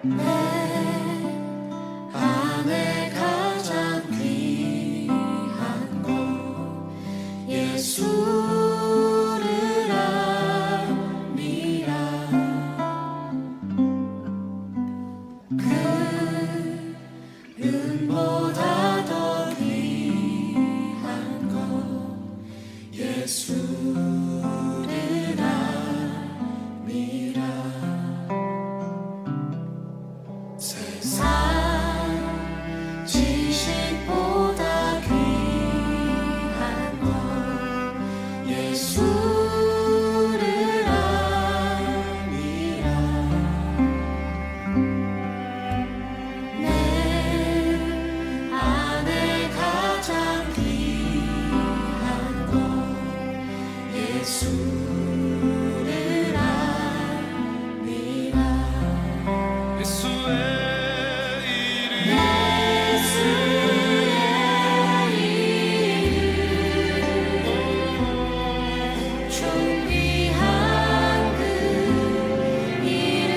내 안에 가장 귀한 것 예수를 아니라. 금보다 더 귀한 것 예수를 아니라. 세상 지식보다 귀한 것 예수를 아니라. 내 안에 가장 귀한 것 예수를 아니라. 예수의 이름 존귀한 그 이름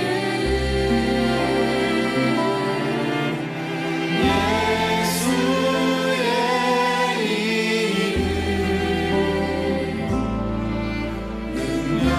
예수의 이름 능력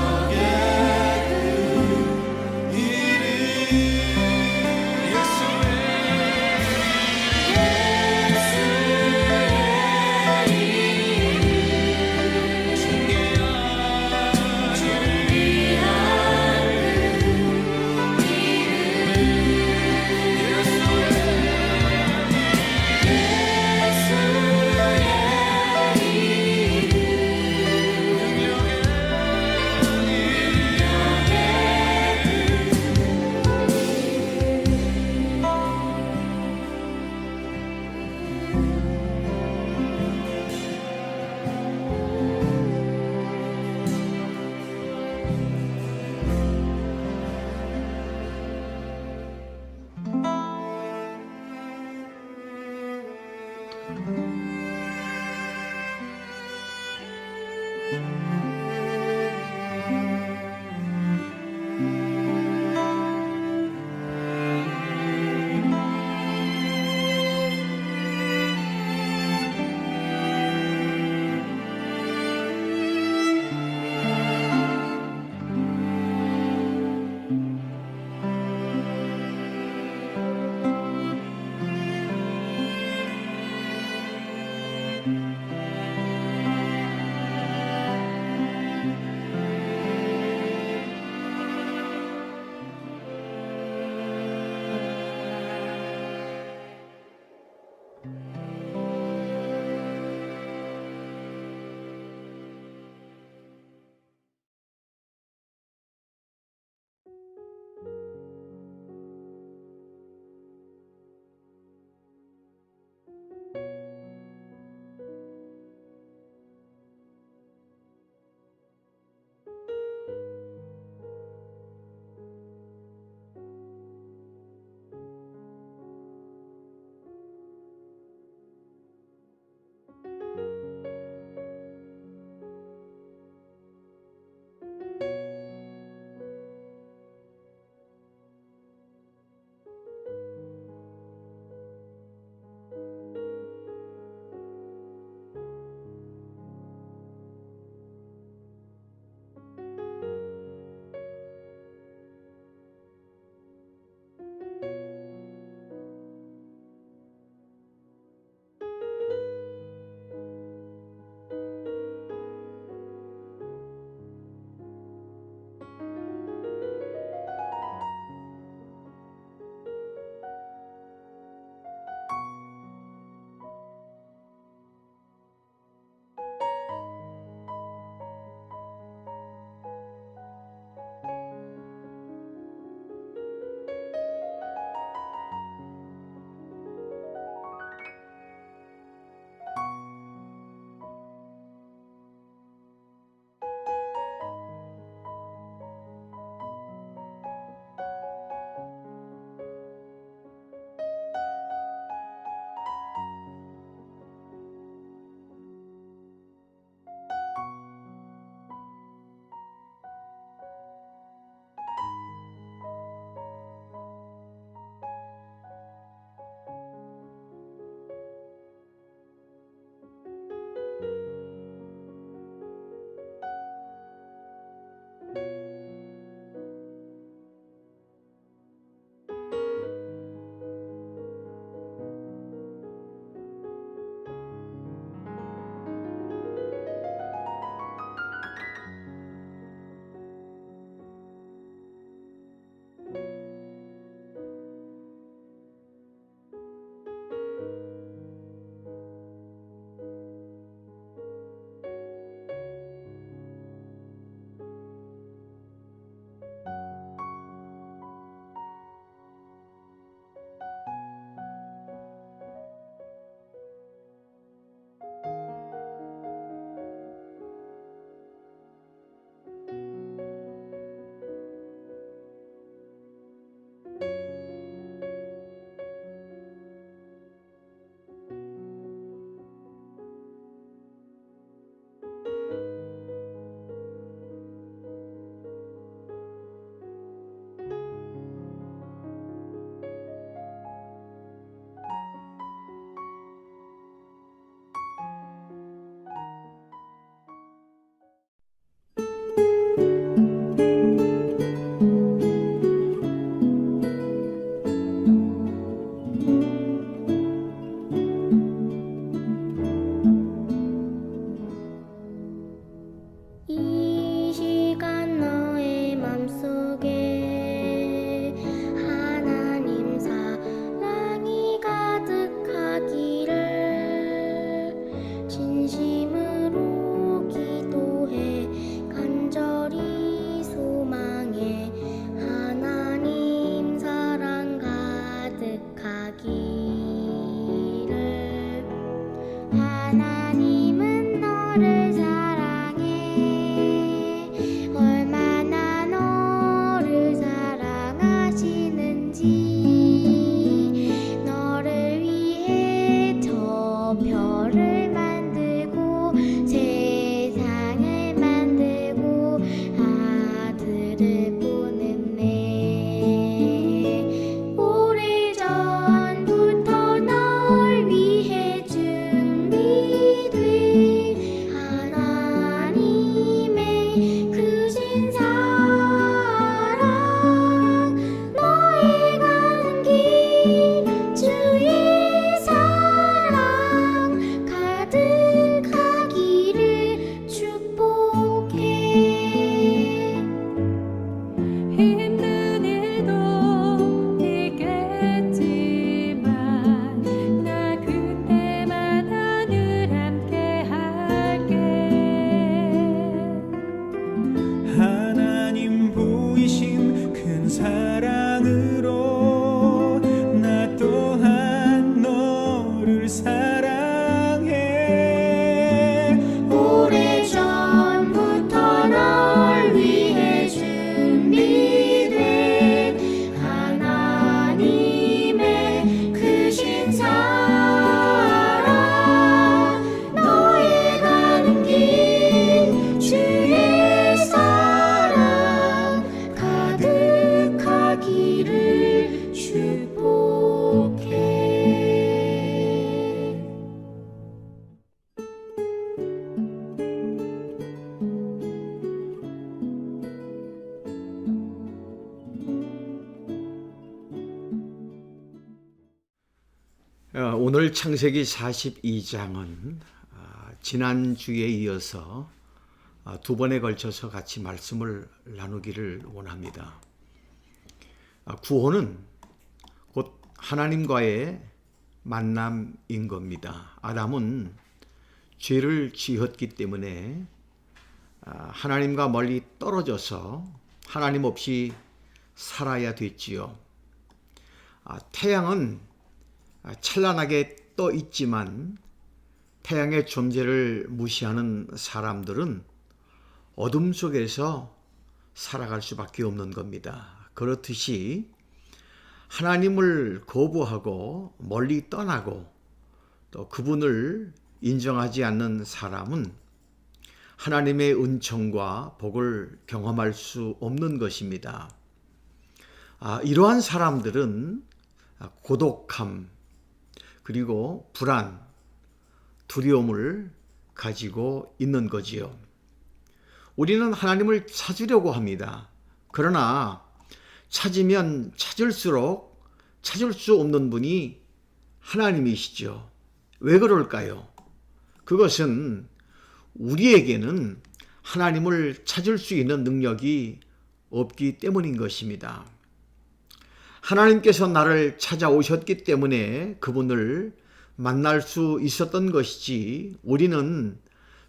오늘 창세기 42장은 지난주에 이어서 두 번에 걸쳐서 같이 말씀을 나누기를 원합니다. 구원은 곧 하나님과의 만남인 겁니다. 아담은 죄를 지었기 때문에 하나님과 멀리 떨어져서 하나님 없이 살아야 됐지요. 태양은 찬란하게 떠 있지만 태양의 존재를 무시하는 사람들은 어둠 속에서 살아갈 수밖에 없는 겁니다. 그렇듯이 하나님을 거부하고 멀리 떠나고 또 그분을 인정하지 않는 사람은 하나님의 은총과 복을 경험할 수 없는 것입니다. 이러한 사람들은 고독함, 그리고 불안, 두려움을 가지고 있는 거지요. 우리는 하나님을 찾으려고 합니다. 그러나 찾으면 찾을수록 찾을 수 없는 분이 하나님이시죠. 왜 그럴까요? 그것은 우리에게는 하나님을 찾을 수 있는 능력이 없기 때문인 것입니다. 하나님께서 나를 찾아오셨기 때문에 그분을 만날 수 있었던 것이지 우리는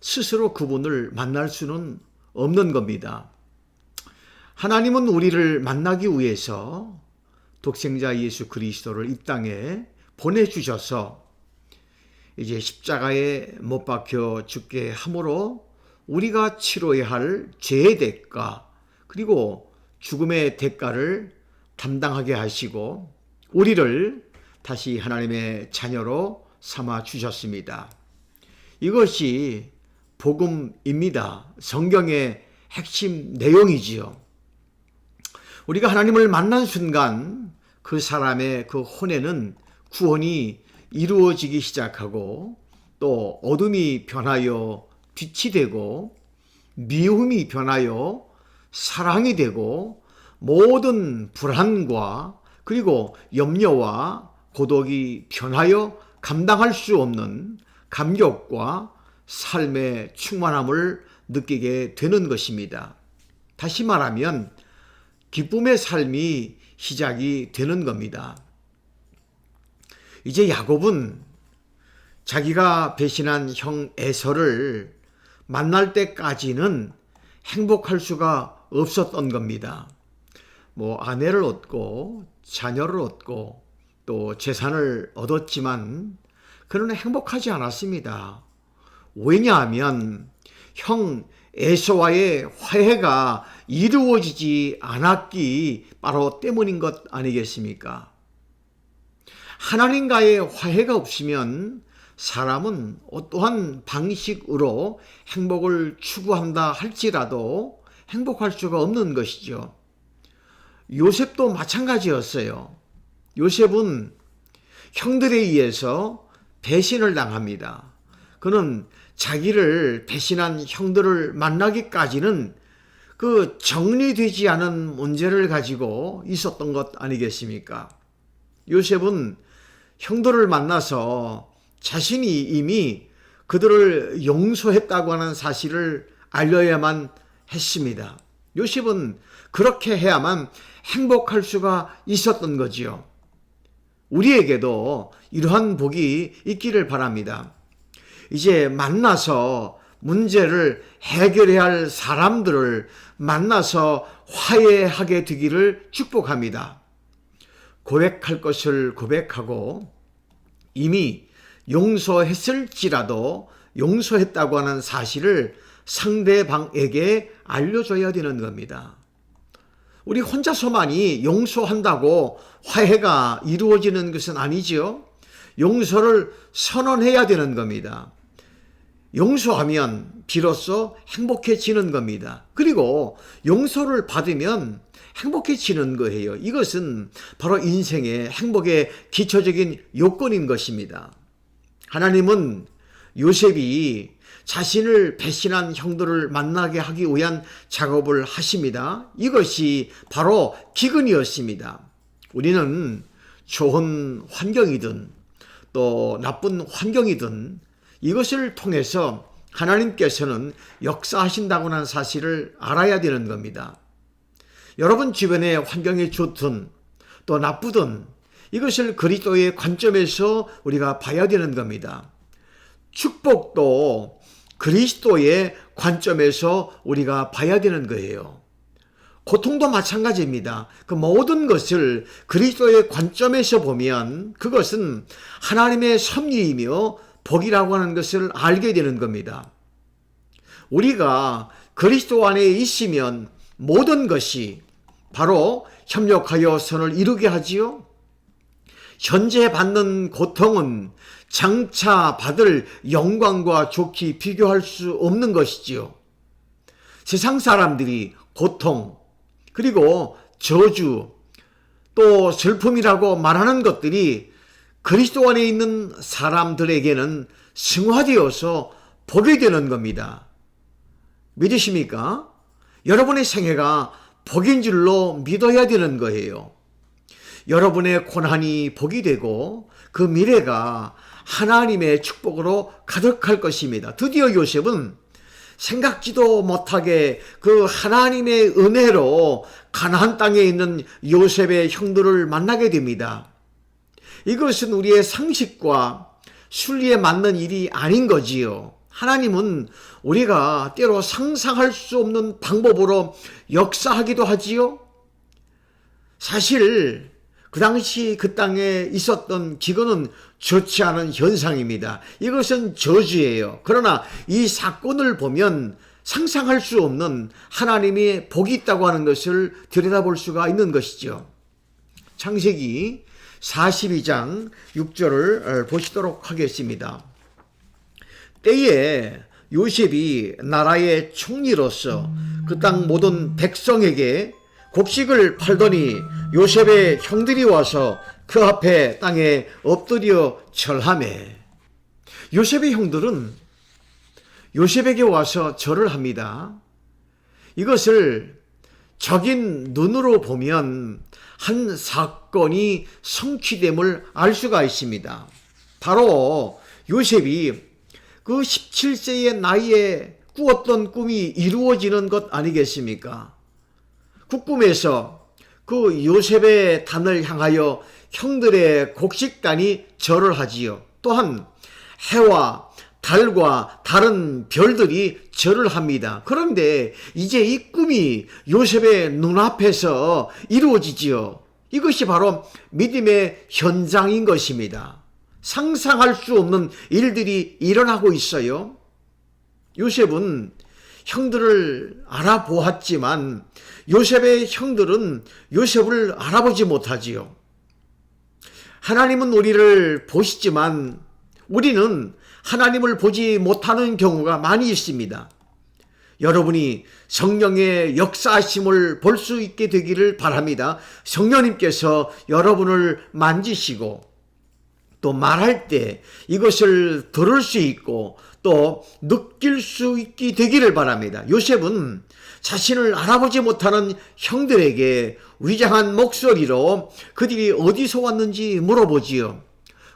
스스로 그분을 만날 수는 없는 겁니다. 하나님은 우리를 만나기 위해서 독생자 예수 그리스도를 이 땅에 보내주셔서 이제 십자가에 못 박혀 죽게 함으로 우리가 치러야 할 죄의 대가 그리고 죽음의 대가를 담당하게 하시고 우리를 다시 하나님의 자녀로 삼아 주셨습니다. 이것이 복음입니다. 성경의 핵심 내용이지요. 우리가 하나님을 만난 순간 그 사람의 그 혼에는 구원이 이루어지기 시작하고 또 어둠이 변하여 빛이 되고 미움이 변하여 사랑이 되고 모든 불안과 그리고 염려와 고독이 변하여 감당할 수 없는 감격과 삶의 충만함을 느끼게 되는 것입니다. 다시 말하면 기쁨의 삶이 시작이 되는 겁니다. 이제 야곱은 자기가 배신한 형 에서를 만날 때까지는 행복할 수가 없었던 겁니다. 아내를 얻고 자녀를 얻고 또 재산을 얻었지만 그는 행복하지 않았습니다. 왜냐하면 형 에서와의 화해가 이루어지지 않았기 바로 때문인 것 아니겠습니까? 하나님과의 화해가 없으면 사람은 어떠한 방식으로 행복을 추구한다 할지라도 행복할 수가 없는 것이죠. 요셉도 마찬가지였어요. 요셉은 형들에 의해서 배신을 당합니다. 그는 자기를 배신한 형들을 만나기까지는 그 정리되지 않은 문제를 가지고 있었던 것 아니겠습니까? 요셉은 형들을 만나서 자신이 이미 그들을 용서했다고 하는 사실을 알려야만 했습니다. 요셉은 그렇게 해야만 행복할 수가 있었던 거지요. 우리에게도 이러한 복이 있기를 바랍니다. 이제 만나서 문제를 해결해야 할 사람들을 만나서 화해하게 되기를 축복합니다. 고백할 것을 고백하고 이미 용서했을지라도 용서했다고 하는 사실을 상대방에게 알려줘야 되는 겁니다. 우리 혼자서만이 용서한다고 화해가 이루어지는 것은 아니지요. 용서를 선언해야 되는 겁니다. 용서하면 비로소 행복해지는 겁니다. 그리고 용서를 받으면 행복해지는 거예요. 이것은 바로 인생의 행복의 기초적인 요건인 것입니다. 하나님은 요셉이 자신을 배신한 형들을 만나게 하기 위한 작업을 하십니다. 이것이 바로 기근이었습니다. 우리는 좋은 환경이든 또 나쁜 환경이든 이것을 통해서 하나님께서는 역사하신다고 하는 사실을 알아야 되는 겁니다. 여러분 주변의 환경이 좋든 또 나쁘든 이것을 그리스도의 관점에서 우리가 봐야 되는 겁니다. 축복도 그리스도의 관점에서 우리가 봐야 되는 거예요. 고통도 마찬가지입니다. 그 모든 것을 그리스도의 관점에서 보면 그것은 하나님의 섭리이며 복이라고 하는 것을 알게 되는 겁니다. 우리가 그리스도 안에 있으면 모든 것이 바로 협력하여 선을 이루게 하지요. 현재 받는 고통은 장차 받을 영광과 좋게 비교할 수 없는 것이지요. 세상 사람들이 고통, 그리고 저주, 또 슬픔이라고 말하는 것들이 그리스도 안에 있는 사람들에게는 승화되어서 복이 되는 겁니다. 믿으십니까? 여러분의 생애가 복인 줄로 믿어야 되는 거예요. 여러분의 고난이 복이 되고 그 미래가 하나님의 축복으로 가득할 것입니다. 드디어 요셉은 생각지도 못하게 그 하나님의 은혜로 가나안 땅에 있는 요셉의 형들을 만나게 됩니다. 이것은 우리의 상식과 순리에 맞는 일이 아닌 거지요. 하나님은 우리가 때로 상상할 수 없는 방법으로 역사하기도 하지요. 사실 그 당시 그 땅에 있었던 기근은 좋지 않은 현상입니다. 이것은 저주예요. 그러나 이 사건을 보면 상상할 수 없는 하나님의 복이 있다고 하는 것을 들여다볼 수가 있는 것이죠. 창세기 42장 6절을 보시도록 하겠습니다. 때에 요셉이 나라의 총리로서 그 땅 모든 백성에게 곡식을 팔더니 요셉의 형들이 와서 그 앞에 땅에 엎드려 절하매. 요셉의 형들은 요셉에게 와서 절을 합니다. 이것을 적인 눈으로 보면 한 사건이 성취됨을 알 수가 있습니다. 바로 요셉이 그 17세의 나이에 꾸었던 꿈이 이루어지는 것 아니겠습니까? 그 꿈에서 그 요셉의 단을 향하여 형들의 곡식단이 절을 하지요. 또한 해와 달과 다른 별들이 절을 합니다. 그런데 이제 이 꿈이 요셉의 눈앞에서 이루어지지요. 이것이 바로 믿음의 현장인 것입니다. 상상할 수 없는 일들이 일어나고 있어요. 요셉은 형들을 알아보았지만 요셉의 형들은 요셉을 알아보지 못하지요. 하나님은 우리를 보시지만 우리는 하나님을 보지 못하는 경우가 많이 있습니다. 여러분이 성령의 역사하심을 볼 수 있게 되기를 바랍니다. 성령님께서 여러분을 만지시고 또 말할 때 이것을 들을 수 있고 또 느낄 수 있게 되기를 바랍니다. 요셉은 자신을 알아보지 못하는 형들에게 위장한 목소리로 그들이 어디서 왔는지 물어보지요.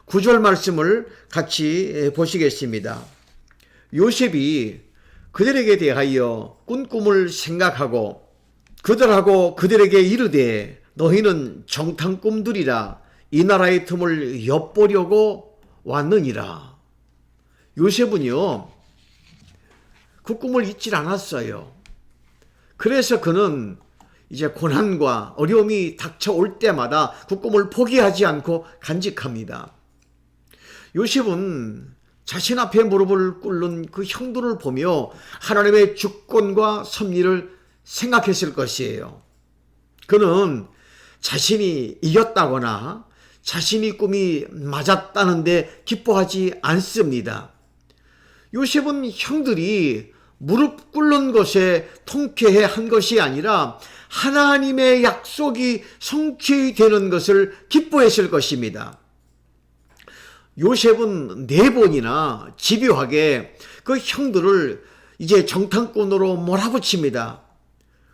9절 말씀을 같이 보시겠습니다. 요셉이 그들에게 대하여 꾼 꿈을 생각하고 그들하고 그들에게 이르되 너희는 정탐 꿈들이라 이 나라의 틈을 엿보려고 왔느니라. 요셉은요 그 꿈을 잊질 않았어요. 그래서 그는 이제 고난과 어려움이 닥쳐올 때마다 그 꿈을 포기하지 않고 간직합니다. 요셉은 자신 앞에 무릎을 꿇는 그 형들을 보며 하나님의 주권과 섭리를 생각했을 것이에요. 그는 자신이 이겼다거나 자신이 꿈이 맞았다는데 기뻐하지 않습니다. 요셉은 형들이 무릎 꿇는 것에 통쾌해 한 것이 아니라 하나님의 약속이 성취되는 것을 기뻐했을 것입니다. 요셉은 4번이나 집요하게 그 형들을 이제 정탐꾼으로 몰아붙입니다.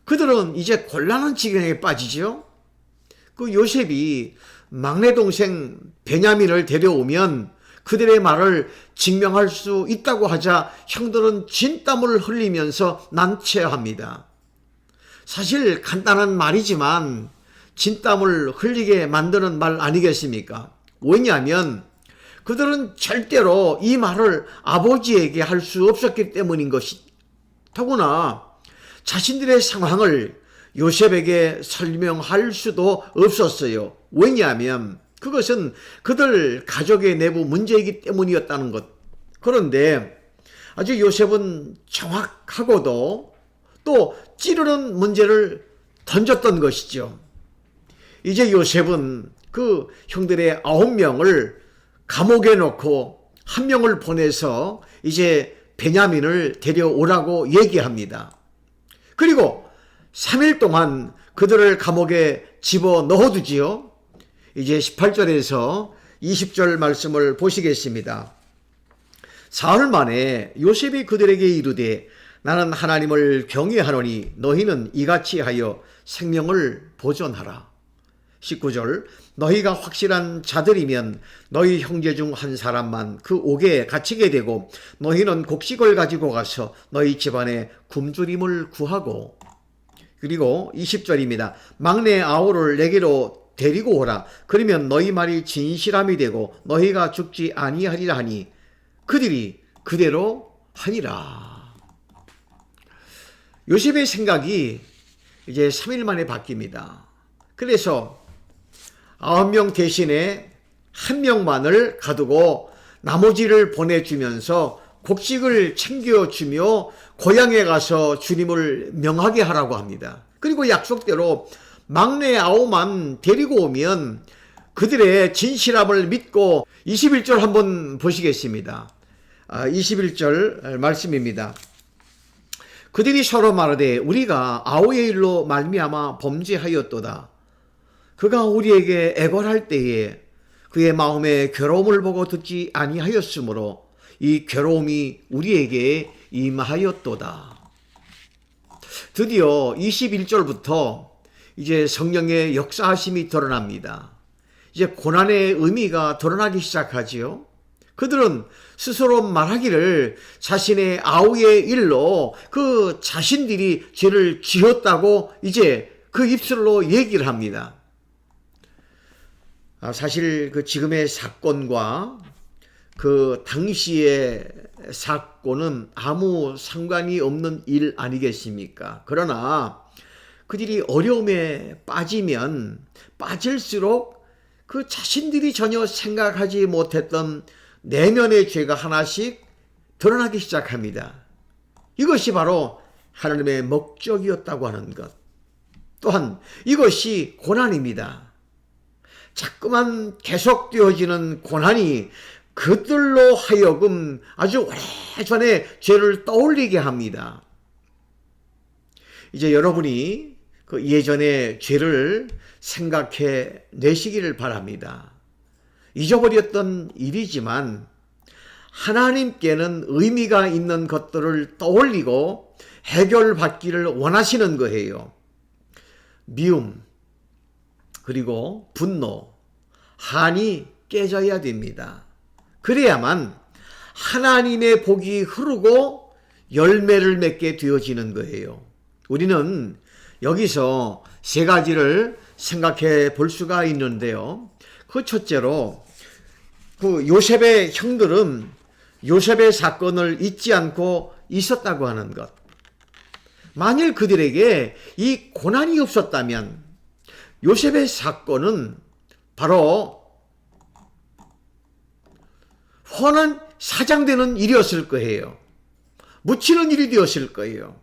그들은 이제 곤란한 지경에 빠지죠. 그 요셉이 막내 동생 베냐민을 데려오면 그들의 말을 증명할 수 있다고 하자 형들은 진땀을 흘리면서 난처합니다. 사실 간단한 말이지만 진땀을 흘리게 만드는 말 아니겠습니까? 왜냐하면 그들은 절대로 이 말을 아버지에게 할 수 없었기 때문인 것이, 더구나 자신들의 상황을 요셉에게 설명할 수도 없었어요. 왜냐하면 그것은 그들 가족의 내부 문제이기 때문이었다는 것. 그런데 아주 요셉은 정확하고도 또 찌르는 문제를 던졌던 것이죠. 이제 요셉은 그 형들의 9명을 감옥에 넣고 1명을 보내서 이제 베냐민을 데려오라고 얘기합니다. 그리고 3일 동안 그들을 감옥에 집어 넣어두지요. 이제 18절에서 20절 말씀을 보시겠습니다. 사흘 만에 요셉이 그들에게 이르되 나는 하나님을 경외하노니 너희는 이같이 하여 생명을 보존하라. 19절 너희가 확실한 자들이면 너희 형제 중 한 사람만 그 옥에 갇히게 되고 너희는 곡식을 가지고 가서 너희 집안에 굶주림을 구하고, 그리고 20절입니다. 막내 아우를 내게로 데리고 오라. 그러면 너희 말이 진실함이 되고 너희가 죽지 아니하리라 하니 그들이 그대로 하니라. 요셉의 생각이 이제 3일 만에 바뀝니다. 그래서 9명 대신에 1명만을 가두고 나머지를 보내주면서 곡식을 챙겨주며 고향에 가서 주님을 명하게 하라고 합니다. 그리고 약속대로 막내 아우만 데리고 오면 그들의 진실함을 믿고, 21절 한번 보시겠습니다. 21절 말씀입니다. 그들이 서로 말하되 우리가 아우의 일로 말미암아 범죄하였도다. 그가 우리에게 애걸할 때에 그의 마음에 괴로움을 보고 듣지 아니하였으므로 이 괴로움이 우리에게 임하였도다. 드디어 21절부터 이제 성령의 역사하심이 드러납니다. 이제 고난의 의미가 드러나기 시작하지요. 그들은 스스로 말하기를 자신의 아우의 일로 그 자신들이 죄를 지었다고 이제 그 입술로 얘기를 합니다. 사실 그 지금의 사건과 그 당시의 사건은 아무 상관이 없는 일 아니겠습니까? 그러나 그들이 어려움에 빠지면 빠질수록 그 자신들이 전혀 생각하지 못했던 내면의 죄가 하나씩 드러나기 시작합니다. 이것이 바로 하나님의 목적이었다고 하는 것. 또한 이것이 고난입니다. 자꾸만 계속되어지는 고난이 그들로 하여금 아주 오래전에 죄를 떠올리게 합니다. 이제 여러분이 그 예전의 죄를 생각해 내시기를 바랍니다. 잊어버렸던 일이지만 하나님께는 의미가 있는 것들을 떠올리고 해결받기를 원하시는 거예요. 미움, 그리고 분노, 한이 깨져야 됩니다. 그래야만 하나님의 복이 흐르고 열매를 맺게 되어지는 거예요. 우리는 여기서 3가지를 생각해 볼 수가 있는데요. 그 첫째로 그 요셉의 형들은 요셉의 사건을 잊지 않고 있었다고 하는 것. 만일 그들에게 이 고난이 없었다면 요셉의 사건은 바로 훤한 사장되는 일이었을 거예요. 묻히는 일이 되었을 거예요.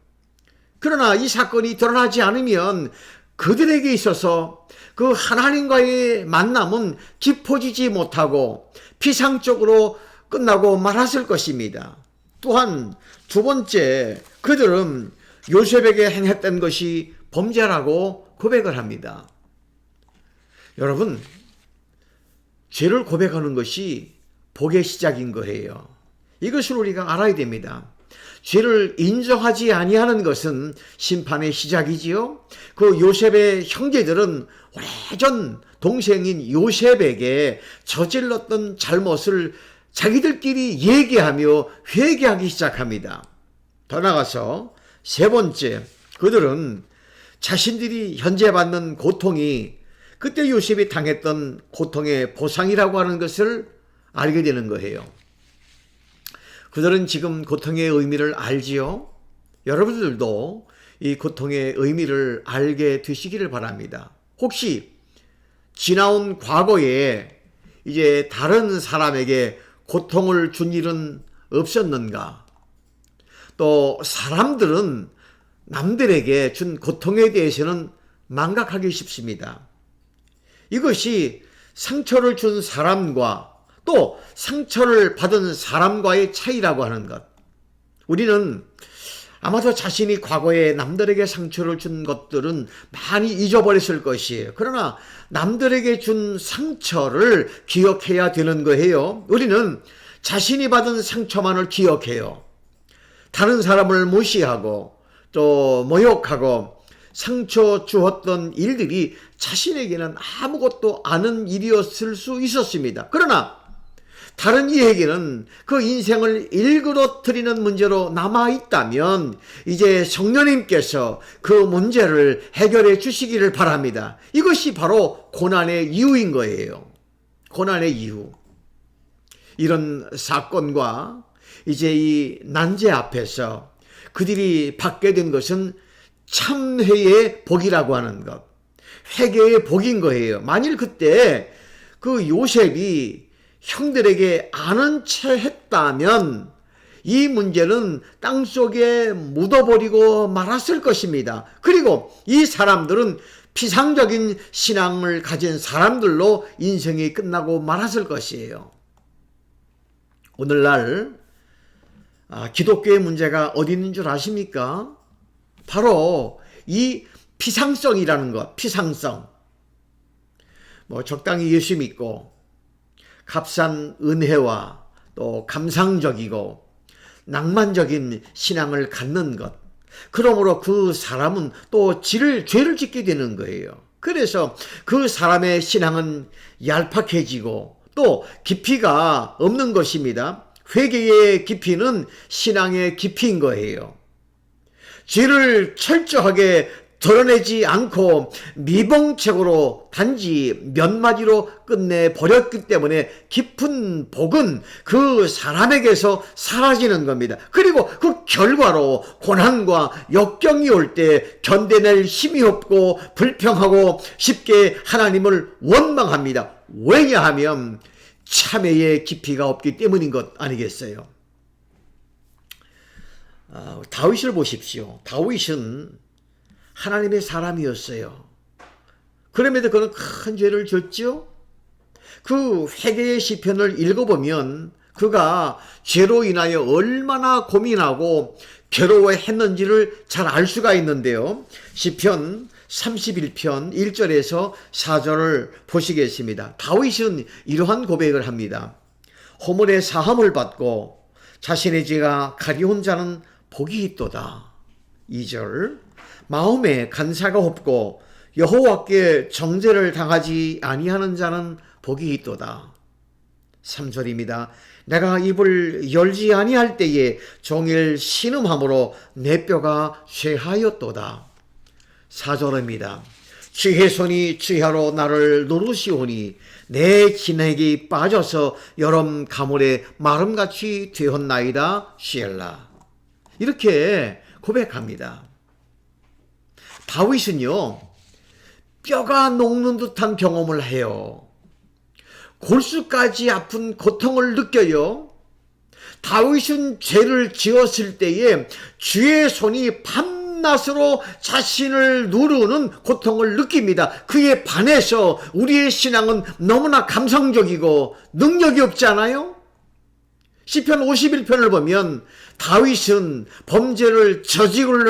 그러나 이 사건이 드러나지 않으면 그들에게 있어서 그 하나님과의 만남은 깊어지지 못하고 피상적으로 끝나고 말았을 것입니다. 또한 2번째, 그들은 요셉에게 행했던 것이 범죄라고 고백을 합니다. 여러분, 죄를 고백하는 것이 복의 시작인 거예요. 이것을 우리가 알아야 됩니다. 죄를 인정하지 아니하는 것은 심판의 시작이지요. 그 요셉의 형제들은 오래전 동생인 요셉에게 저질렀던 잘못을 자기들끼리 얘기하며 회개하기 시작합니다. 더 나아가서 세 번째, 그들은 자신들이 현재 받는 고통이 그때 요셉이 당했던 고통의 보상이라고 하는 것을 알게 되는 거예요. 그들은 지금 고통의 의미를 알지요. 여러분들도 이 고통의 의미를 알게 되시기를 바랍니다. 혹시 지나온 과거에 이제 다른 사람에게 고통을 준 일은 없었는가? 또 사람들은 남들에게 준 고통에 대해서는 망각하기 쉽습니다. 이것이 상처를 준 사람과 또 상처를 받은 사람과의 차이라고 하는 것. 우리는 아마도 자신이 과거에 남들에게 상처를 준 것들은 많이 잊어버렸을 것이에요. 그러나 남들에게 준 상처를 기억해야 되는 거예요. 우리는 자신이 받은 상처만을 기억해요. 다른 사람을 무시하고 또 모욕하고 상처 주었던 일들이 자신에게는 아무것도 아는 일이었을 수 있었습니다. 그러나 다른 이에게는 그 인생을 일그러뜨리는 문제로 남아있다면 이제 성령님께서 그 문제를 해결해 주시기를 바랍니다. 이것이 바로 고난의 이유인 거예요. 고난의 이유. 이런 사건과 이제 이 난제 앞에서 그들이 받게 된 것은 참회의 복이라고 하는 것. 회개의 복인 거예요. 만일 그때 그 요셉이 형들에게 아는 채 했다면 이 문제는 땅속에 묻어버리고 말았을 것입니다. 그리고 이 사람들은 피상적인 신앙을 가진 사람들로 인생이 끝나고 말았을 것이에요. 오늘날 기독교의 문제가 어디 있는 줄 아십니까? 바로 이 피상성이라는 것, 피상성. 적당히 예수 믿고 값싼 은혜와 또 감상적이고 낭만적인 신앙을 갖는 것. 그러므로 그 사람은 또 죄를 짓게 되는 거예요. 그래서 그 사람의 신앙은 얄팍해지고 또 깊이가 없는 것입니다. 회개의 깊이는 신앙의 깊이인 거예요. 죄를 철저하게 드러내지 않고 미봉책으로 단지 몇 마디로 끝내버렸기 때문에 깊은 복은 그 사람에게서 사라지는 겁니다. 그리고 그 결과로 고난과 역경이 올 때 견뎌낼 힘이 없고 불평하고 쉽게 하나님을 원망합니다. 왜냐하면 참회의 깊이가 없기 때문인 것 아니겠어요? 다윗을 보십시오. 다윗은 하나님의 사람이었어요. 그럼에도 그는 큰 죄를 졌죠. 그 회개의 시편을 읽어보면 그가 죄로 인하여 얼마나 고민하고 괴로워했는지를 잘 알 수가 있는데요. 시편 31편 1절에서 4절을 보시겠습니다. 다윗은 이러한 고백을 합니다. 허물의 사함을 받고 자신의 죄가 가리운 자는 복이 있도다. 2절 마음에 간사가 없고 여호와께 정죄를 당하지 아니하는 자는 복이 있도다. 3절입니다. 내가 입을 열지 아니할 때에 종일 신음함으로 내 뼈가 쇠하였도다. 4절입니다. 주의 손이 주야로 나를 노르시오니 내 진액이 빠져서 여름 가물에 마름같이 되었나이다. 시엘라. 이렇게 고백합니다. 다윗은요, 뼈가 녹는 듯한 경험을 해요. 골수까지 아픈 고통을 느껴요. 다윗은 죄를 지었을 때에 주의 손이 밤낮으로 자신을 누르는 고통을 느낍니다. 그에 반해서 우리의 신앙은 너무나 감성적이고 능력이 없지 않아요? 시편 51편을 보면 다윗은 범죄를 저지르고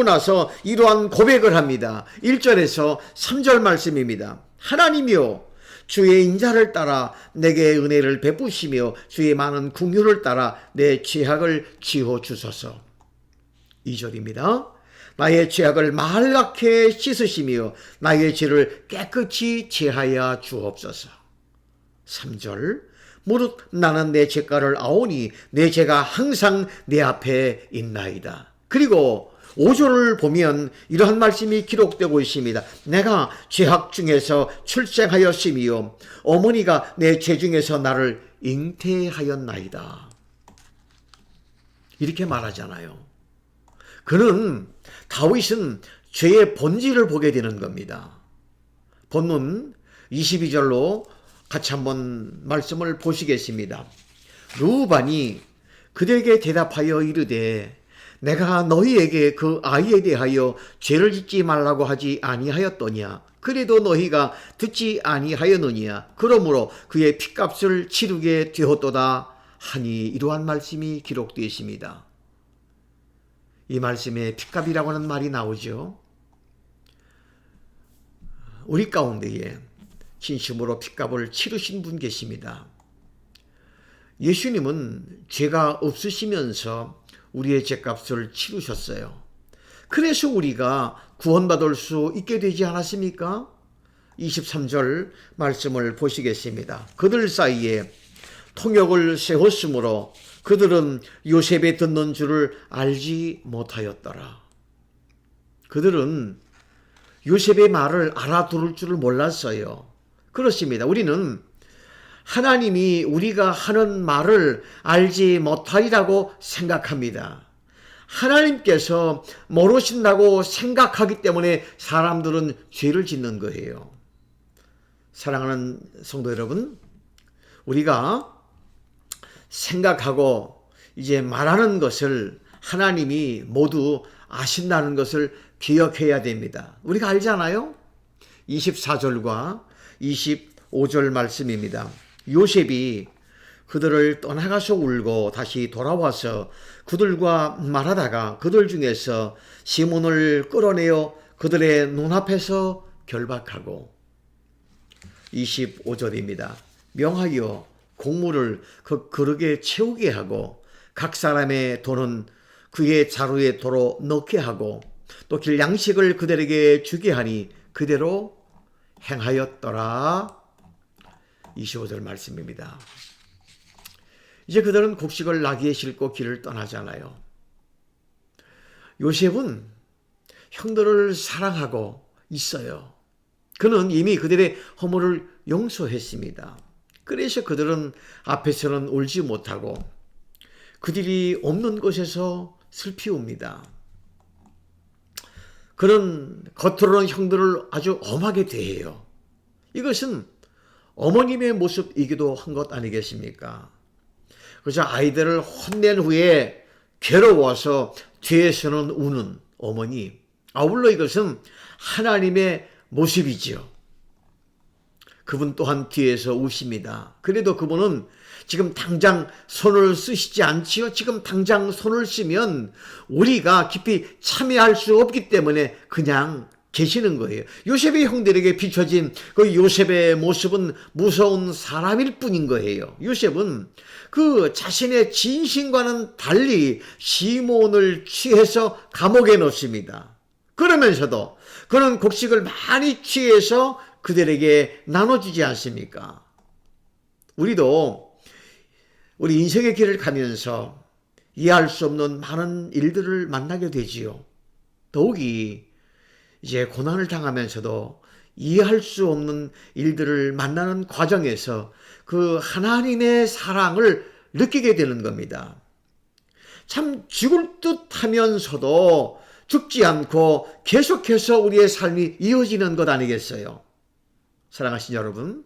나서 이러한 고백을 합니다. 1절에서 3절 말씀입니다. 하나님이여 주의 인자를 따라 내게 은혜를 베푸시며 주의 많은 긍휼을 따라 내 죄악을 지워 주소서. 2절입니다. 나의 죄악을 말갛게 씻으시며 나의 죄를 깨끗이 제하여 주옵소서. 3절. 무릇 나는 내 죄가를 아오니 내 죄가 항상 내 앞에 있나이다. 그리고 5절을 보면 이러한 말씀이 기록되고 있습니다. 내가 죄악 중에서 출생하였으며 어머니가 내 죄 중에서 나를 잉태하였나이다. 이렇게 말하잖아요. 그는 다윗은 죄의 본질을 보게 되는 겁니다. 본문 22절로 같이 한번 말씀을 보시겠습니다. 르우반이 그들에게 대답하여 이르되 내가 너희에게 그 아이에 대하여 죄를 짓지 말라고 하지 아니하였더냐. 그래도 너희가 듣지 아니하였느냐. 그러므로 그의 핏값을 치르게 되었도다 하니 이러한 말씀이 기록되어 있습니다. 이 말씀에 핏값이라고 하는 말이 나오죠. 우리 가운데에 진심으로 핏값을 치르신 분 계십니다. 예수님은 죄가 없으시면서 우리의 죄값을 치르셨어요. 그래서 우리가 구원받을 수 있게 되지 않았습니까? 23절 말씀을 보시겠습니다. 그들 사이에 통역을 세웠으므로 그들은 요셉의 듣는 줄을 알지 못하였더라. 그들은 요셉의 말을 알아들을 줄을 몰랐어요. 그렇습니다. 우리는 하나님이 우리가 하는 말을 알지 못하리라고 생각합니다. 하나님께서 모르신다고 생각하기 때문에 사람들은 죄를 짓는 거예요. 사랑하는 성도 여러분, 우리가 생각하고 이제 말하는 것을 하나님이 모두 아신다는 것을 기억해야 됩니다. 우리가 알잖아요. 24절과 25절 말씀입니다. 요셉이 그들을 떠나가서 울고 다시 돌아와서 그들과 말하다가 그들 중에서 시몬을 끌어내어 그들의 눈앞에서 결박하고 25절입니다. 명하여 곡물을 그 그릇에 채우게 하고 각 사람의 돈은 그의 자루에 도로 넣게 하고 또 길 양식을 그들에게 주게 하니 그대로 행하였더라. 25절 말씀입니다. 이제 그들은 곡식을 나귀에 싣고 길을 떠나잖아요. 요셉은 형들을 사랑하고 있어요. 그는 이미 그들의 허물을 용서했습니다. 그래서 그들은 앞에서는 울지 못하고 그들이 없는 곳에서 슬피 웁니다. 그는 겉으로는 형들을 아주 엄하게 대해요. 이것은 어머님의 모습이기도 한 것 아니겠습니까? 그래서 아이들을 혼낸 후에 괴로워서 뒤에서는 우는 어머니. 아울러 이것은 하나님의 모습이지요. 그분 또한 뒤에서 우십니다. 그래도 그분은 지금 당장 손을 쓰시지 않지요. 지금 당장 손을 쓰면 우리가 깊이 참여할 수 없기 때문에 그냥 계시는 거예요. 요셉의 형들에게 비춰진 그 요셉의 모습은 무서운 사람일 뿐인 거예요. 요셉은 그 자신의 진심과는 달리 시몬을 취해서 감옥에 넣습니다. 그러면서도 그는 곡식을 많이 취해서 그들에게 나눠주지 않습니까? 우리도 우리 인생의 길을 가면서 이해할 수 없는 많은 일들을 만나게 되지요. 더욱이 이제 고난을 당하면서도 이해할 수 없는 일들을 만나는 과정에서 그 하나님의 사랑을 느끼게 되는 겁니다. 참 죽을 듯 하면서도 죽지 않고 계속해서 우리의 삶이 이어지는 것 아니겠어요? 사랑하신 여러분,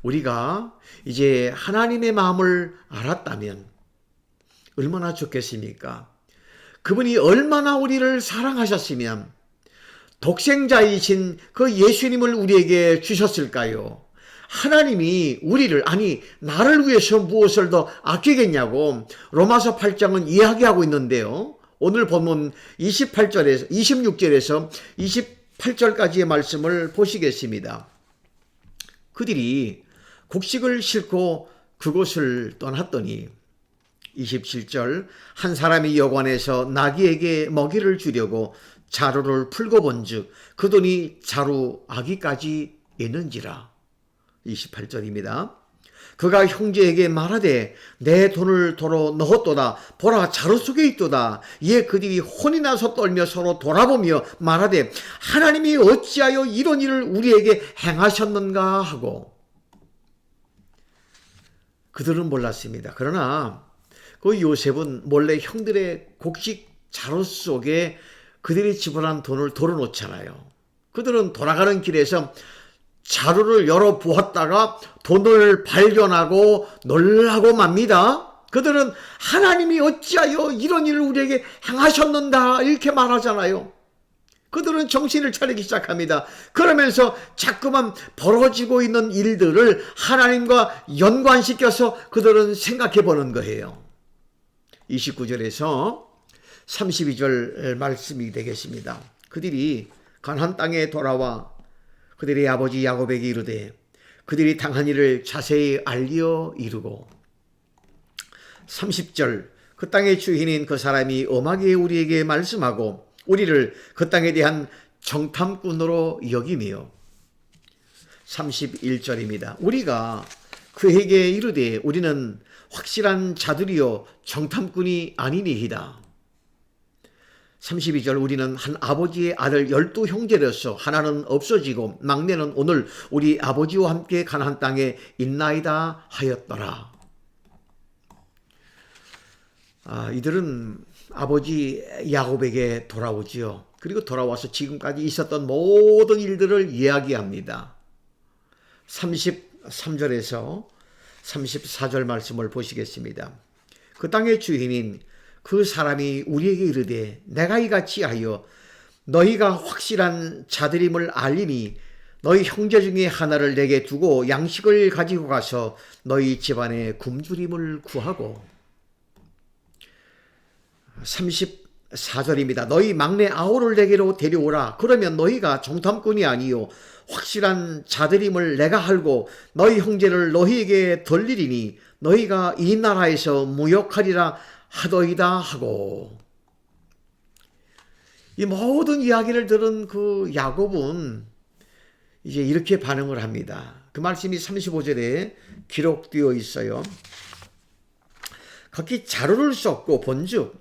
우리가 이제 하나님의 마음을 알았다면 얼마나 좋겠습니까? 그분이 얼마나 우리를 사랑하셨으면 독생자이신 그 예수님을 우리에게 주셨을까요? 하나님이 우리를, 아니 나를 위해서 무엇을 더 아끼겠냐고 로마서 8장은 이야기하고 있는데요. 오늘 본문 26절에서 28절까지의 말씀을 보시겠습니다. 그들이 곡식을 싣고 그곳을 떠났더니 27절 한 사람이 여관에서 나귀에게 먹이를 주려고 자루를 풀고 본즉 그 돈이 자루 아기까지 있는지라. 28절입니다. 그가 형제에게 말하되 내 돈을 도로 넣었도다. 보라 자루 속에 있도다. 이에 그들이 혼이 나서 떨며 서로 돌아보며 말하되 하나님이 어찌하여 이런 일을 우리에게 행하셨는가 하고. 그들은 몰랐습니다. 그러나 그 요셉은 몰래 형들의 곡식 자루 속에 그들이 지불한 돈을 덜어놓잖아요. 그들은 돌아가는 길에서 자루를 열어 보았다가 돈을 발견하고 놀라고 맙니다. 그들은 하나님이 어찌하여 이런 일을 우리에게 행하셨는가 이렇게 말하잖아요. 그들은 정신을 차리기 시작합니다. 그러면서 자꾸만 벌어지고 있는 일들을 하나님과 연관시켜서 그들은 생각해 보는 거예요. 29절에서 32절 말씀이 되겠습니다. 그들이 가나안 땅에 돌아와 그들의 아버지 야곱에게 이르되 그들이 당한 일을 자세히 알려 이르고 30절 그 땅의 주인인 그 사람이 엄하게 우리에게 말씀하고 우리를 그 땅에 대한 정탐꾼으로 여기며 31절입니다. 우리가 그에게 이르되 우리는 확실한 자들이요 정탐꾼이 아니니이다. 32절 우리는 한 아버지의 아들 12형제로서 하나는 없어지고 막내는 오늘 우리 아버지와 함께 가나안 땅에 있나이다 하였더라. 이들은 아버지 야곱에게 돌아오지요. 그리고 돌아와서 지금까지 있었던 모든 일들을 이야기합니다. 33절에서 34절 말씀을 보시겠습니다. 그 땅의 주인인 그 사람이 우리에게 이르되 내가 이같이 하여 너희가 확실한 자들임을 알리니 너희 형제 중에 하나를 내게 두고 양식을 가지고 가서 너희 집안에 굶주림을 구하고 34절입니다. 너희 막내 아우를 내게로 데려오라. 그러면 너희가 정탐꾼이 아니요 확실한 자들임을 내가 알고 너희 형제를 너희에게 돌리리니 너희가 이 나라에서 무역하리라 하더이다 하고. 이 모든 이야기를 들은 그 야곱은 이제 이렇게 반응을 합니다. 그 말씀이 35절에 기록되어 있어요. 각기 자루를 쏟고 본즉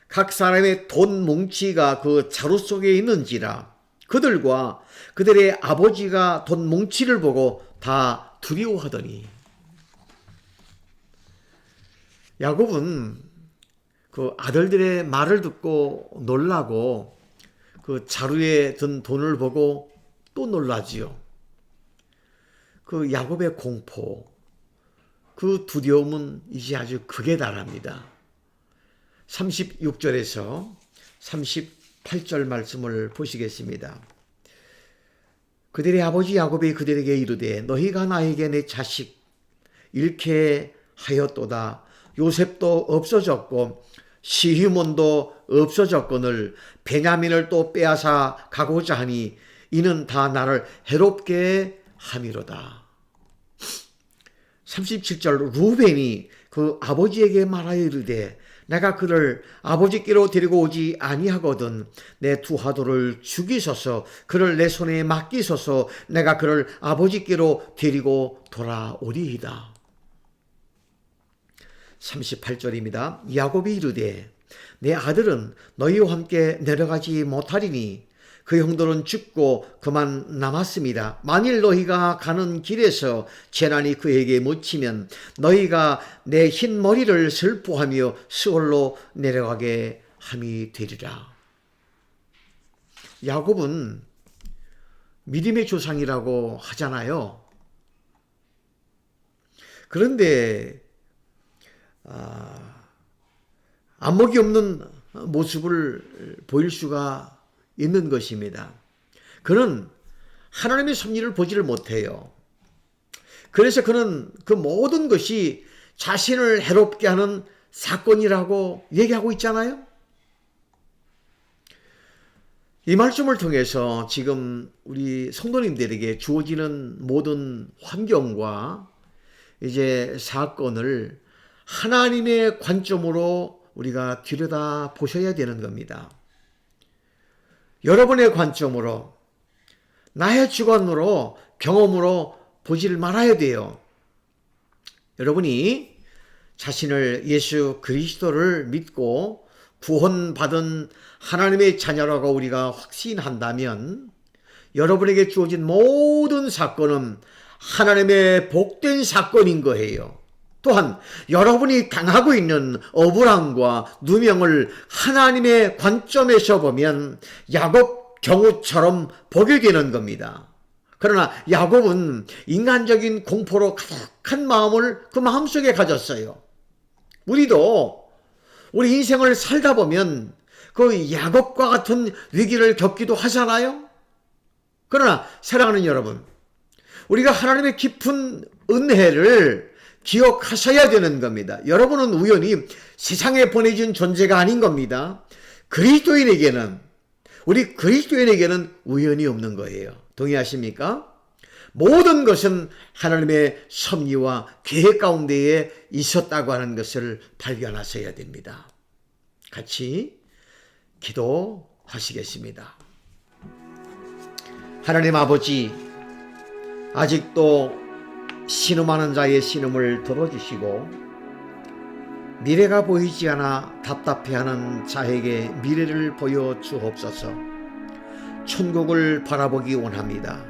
각 사람의 돈 뭉치가 그 자루 속에 있는지라 그들과 그들의 아버지가 돈 뭉치를 보고 다 두려워하더니. 야곱은 그 아들들의 말을 듣고 놀라고 그 자루에 든 돈을 보고 또 놀라지요. 그 야곱의 공포, 그 두려움은 이제 아주 극에 달합니다. 36절에서 38절 말씀을 보시겠습니다. 그들의 아버지 야곱이 그들에게 이르되 너희가 나에게 내 자식 잃게 하였도다. 요셉도 없어졌고 시히몬도 없어졌거늘 베냐민을 또 빼앗아 가고자 하니 이는 다 나를 해롭게 함이로다. 37절 루벤이 그 아버지에게 말하여 이르되 내가 그를 아버지께로 데리고 오지 아니하거든 내 두 하도를 죽이소서 그를 내 손에 맡기소서 내가 그를 아버지께로 데리고 돌아오리이다. 38절입니다. 야곱이 이르되 내 아들은 너희와 함께 내려가지 못하리니 그 형들은 죽고 그만 남았습니다. 만일 너희가 가는 길에서 재난이 그에게 묻히면 너희가 내 흰 머리를 슬퍼하며 스올로 내려가게 함이 되리라. 야곱은 믿음의 조상이라고 하잖아요. 그런데 안목이 없는 모습을 보일 수가 있는 것입니다. 그는 하나님의 섭리를 보지를 못해요. 그래서 그는 그 모든 것이 자신을 해롭게 하는 사건이라고 얘기하고 있잖아요. 이 말씀을 통해서 지금 우리 성도님들에게 주어지는 모든 환경과 이제 사건을 하나님의 관점으로 우리가 들여다 보셔야 되는 겁니다. 여러분의 관점으로, 나의 주관으로, 경험으로 보지를 말아야 돼요. 여러분이 자신을 예수 그리스도를 믿고 구원받은 하나님의 자녀라고 우리가 확신한다면 여러분에게 주어진 모든 사건은 하나님의 복된 사건인 거예요. 또한 여러분이 당하고 있는 억울함과 누명을 하나님의 관점에서 보면 야곱 경우처럼 보게 되는 겁니다. 그러나 야곱은 인간적인 공포로 가득한 마음을 그 마음속에 가졌어요. 우리도 우리 인생을 살다 보면 그 야곱과 같은 위기를 겪기도 하잖아요. 그러나 사랑하는 여러분, 우리가 하나님의 깊은 은혜를 기억하셔야 되는 겁니다. 여러분은 우연히 세상에 보내진 존재가 아닌 겁니다. 우리 그리스도인에게는 우연이 없는 거예요. 동의하십니까? 모든 것은 하나님의 섭리와 계획 가운데에 있었다고 하는 것을 발견하셔야 됩니다. 같이 기도하시겠습니다. 하나님 아버지, 아직도 신음하는 자의 신음을 들어주시고 미래가 보이지 않아 답답해하는 자에게 미래를 보여주옵소서. 천국을 바라보기 원합니다.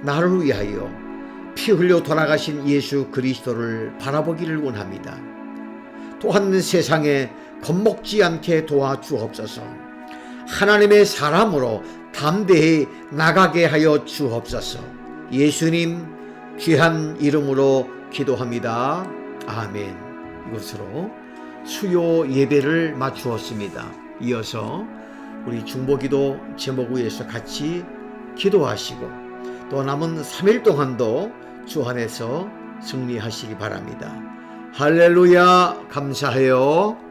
나를 위하여 피 흘려 돌아가신 예수 그리스도를 바라보기를 원합니다. 또한 세상에 겁먹지 않게 도와주옵소서. 하나님의 사람으로 담대히 나가게 하여 주옵소서. 예수님 귀한 이름으로 기도합니다. 아멘. 이것으로 수요 예배를 마추었습니다. 이어서 우리 중보기도 제목 위에서 같이 기도하시고 또 남은 3일 동안도 주 안에서 승리하시기 바랍니다. 할렐루야. 감사해요.